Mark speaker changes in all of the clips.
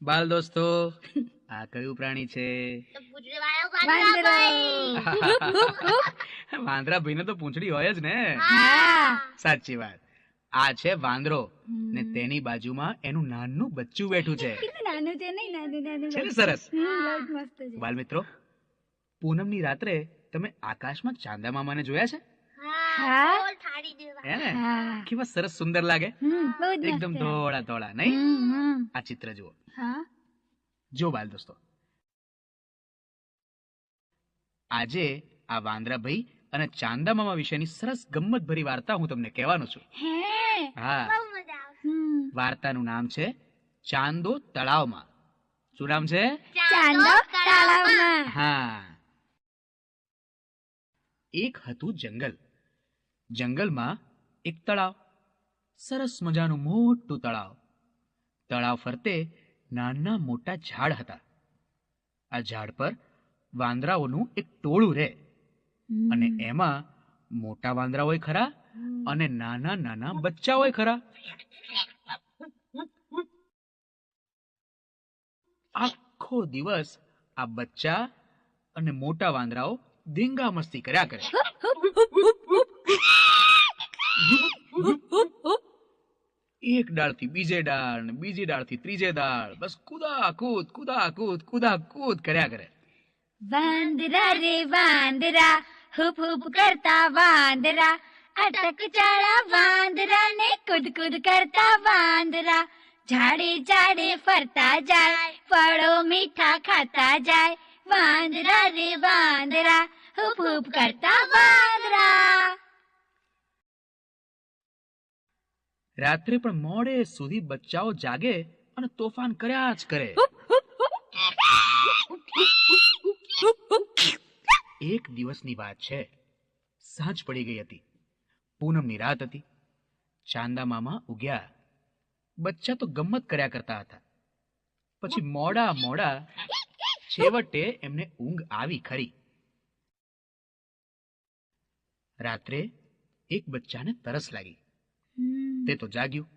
Speaker 1: બાલ દોસ્તો, આ કયું પ્રાણી છે? વાંદરા ભાઈને તો પૂંછડી હોય જ ને. સાચી વાત. આ છે વાંદરો ને તેની બાજુમાં એનું નાનું બચ્ચું બેઠું છે. છે ને સરસ? બાલ મિત્રો, પૂનમની રાત્રે તમે આકાશમાં ચાંદા મામાને જોયા છે? હે ને? કેવા સરસ સુંદર લાગે, એકદમ ધોળા ધોળા, નહીં? આ ચિત્ર જુઓ. જો બાલ દોસ્તો, આજે આ વાંદરા ભાઈ અને ચાંદા મામા વિશેની સરસ ગમ્મત ભરી વાર્તા હું તમને કહેવાનો છું. હા, વાર્તાનું નામ છે ચાંદો તળાવમાં. શું નામ છે?
Speaker 2: ચાંદો તળાવમાં.
Speaker 1: હા. એક હતું જંગલ. જંગલમાં એક તળાવ, સરસ મજાનું મોટું તળાવ. તળાવ ફરતે નાના મોટા ઝાડ હતા. આ ઝાડ પર વાંદરાઓનું એક ટોળું રહે, અને એમાં મોટા વાંદરા હોય ખરા અને નાના નાના બચ્ચા હોય ખરા. આખો દિવસ આ બચ્ચા અને મોટા વાંદરાઓ ધીંગા મસ્તી કર્યા કરે. એક ડાળથી બીજે ડાળ ને બીજી ડાળથી ત્રીજે ડાળ, બસ કુદા કૂદ કુદા કૂદ કુદા કૂદ કર્યા કરે.
Speaker 2: વાંદરા રે વાંદરા, હુપ હુપ કરતા વાંદરા, અટક ચાળા વાંદરા ને કૂદ કૂદ કરતા વાંદરા, ઝાડે ઝાડે ફરતા જાય, ફળો મીઠા ખાતા જાય, વાંદરા રે વાંદરા, હુપ હુપ કરતા વાંદરા.
Speaker 1: રાત્રે પણ મોડે સુધી બચ્ચાઓ જાગે અને તોફાન કર્યા જ કરે. એક દિવસની વાત છે. સાંજ પડી ગઈ હતી. પૂનમની રાત હતી. ચાંદા મામા ઉગ્યા. બચ્ચા તો ગમ્મત કર્યા કરતા હતા. પછી મોડા મોડા છેવટે એમને ઊંઘ આવી ખરી. રાત્રે એક બચ્ચાને તરસ લાગી. તે તો જાગ્યું.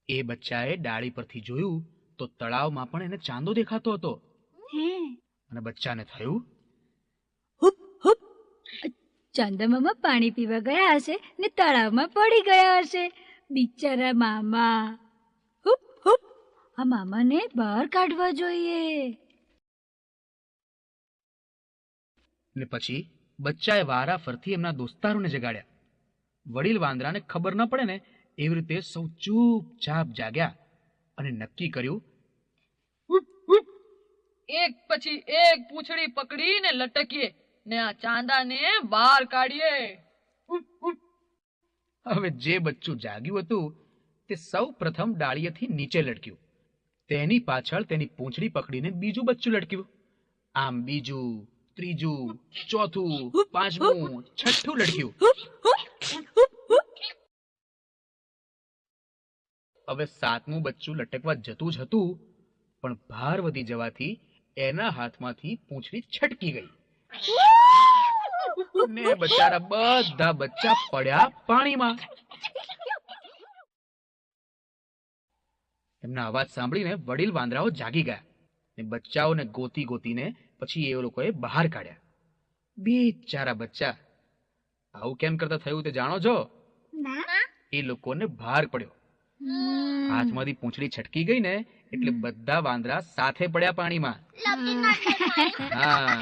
Speaker 1: એ બચ્ચાએ ડાળી પરથી જોયું તો તળાવમાં પણ એને ચાંદો દેખાતો હતો. અને બચ્ચાને થયું,
Speaker 2: ચાંદા મામા પાણી પીવા ગયા હશે ને તળાવમાં પડી ગયા હશે. બિચારા મામા. હુપ હુપ, આ મામાને બહાર કાઢવા જોઈએ.
Speaker 1: ને પછી બચ્ચાએ વારા ફરથી એમના દોસ્તારોને જગાડ્યા. વડીલ વાંદરાને ખબર ન પડે ને એવી રીતે સૌ ચૂપચાપ જાગ્યા અને નક્કી કર્યું,
Speaker 3: એક પછી એક પૂંછડી પકડીને લટકીએ ને આ ચાંદાને બહાર કાઢીએ.
Speaker 1: હવે જે બચ્ચું જાગ્યું હતું તે સૌ પ્રથમ ડાળીએથી નીચે લટક્યું. તેની પાછળ તેની પૂંછડી પકડીને બીજું બચ્ચું લટક્યું. આમ બીજું, ત્રીજું, ચોથું, પાંચમું, છઠ્ઠું લટક્યું. હવે સાતમું બચ્ચું લટકવા જતું જ હતું, પણ ભાર વધી જવાથી એના હાથમાંથી પૂંછડી છટકી ગઈ ને બચારા બધા બચ્ચા પડ્યા પાણીમાં. એમના અવાજ સાંભળીને વડીલ વાંદરાઓ જાગી ગયા ને બચ્ચાઓને ગોતી ગોતીને પછી એ લોકોએ બહાર કાઢ્યા. બિચારા બચ્ચા. આવું કેમ કરતા થયું તે જાણો છો? એ લોકોને ભાર પડ્યો. હાથમાંથી પૂંછડી છટકી ગઈ ને એટલે બધા વાંદરા સાથે પડ્યા પાણીમાં. હા.